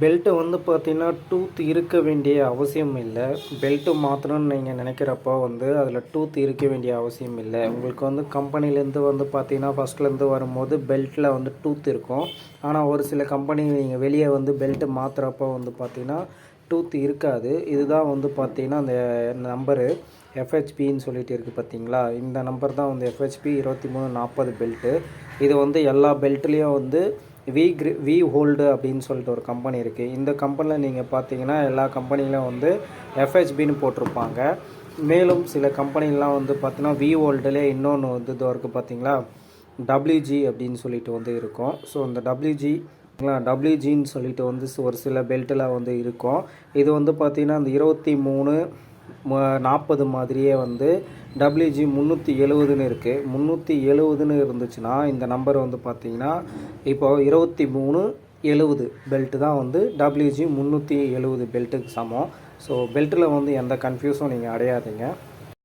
Belt வந்து பார்த்தீங்கன்னா, tooth இருக்க வேண்டிய அவசியம் இல்ல. பெல்ட்டு மாத்தணும்னு நீங்க நெனைக்கிறப்போ வந்து, அதில டூத் இருக்க வேண்டிய அவசியம் இல்ல. உங்களுக்கு வந்து கம்பெனிலேருந்து வந்து பார்த்தீங்கன்னா, ஃபர்ஸ்ட்லேருந்து வரும்போது பெல்ட்டில வந்து டூத் இருக்கும். ஆனா, ஒரு சில கம்பெனி நீங்க வெளிய வந்து பெல்ட்டு மாத்துறப்போ வந்து பார்த்தீங்கன்னா, டூத் இருக்காது. இதுதான் வந்து பார்த்தீங்கன்னா, அந்த நம்பரு எஃப்ஹெச்பின்னு சொல்லிட்டு இருக்கு பார்த்தீங்களா? இந்த நம்பர் தான் வந்து எஃப்ஹெச்பி 2340 பெல்ட்டு. இது வந்து எல்லா பெல்ட்லேயும் வந்து வி ஹோல்டு அப்படின்னு சொல்லிட்டு ஒரு கம்பெனி இருக்குது. இந்த கம்பெனியில் நீங்கள் பார்த்தீங்கன்னா எல்லா கம்பெனிலும் வந்து எஃப்ஹெச்பின்னு போட்டிருப்பாங்க. மேலும் சில கம்பெனிலாம் வந்து பார்த்தீங்கன்னா வி ஹோல்டுலேயே இன்னொன்று வந்து இதோ இருக்குது பார்த்தீங்களா, டபிள்யூஜி அப்படின்னு சொல்லிட்டு வந்து இருக்கும். ஸோ இந்த டபிள்யூஜின்னு சொல்லிட்டு வந்து ஒரு சில பெல்ட்டில் வந்து இருக்கும். இது வந்து பார்த்தீங்கன்னா அந்த 40 மாதிரியே வந்து WG 370ன்னு இருக்குது. 370ன்னு இருந்துச்சுன்னா இந்த நம்பர் வந்து பார்த்தீங்கன்னா இப்போ 2370 பெல்ட்டு தான் வந்து WG 370 பெல்ட்டுக்கு சமம். ஸோ பெல்ட்டில் வந்து எந்த கன்ஃபியூஸும் நீங்கள் அடையாதீங்க.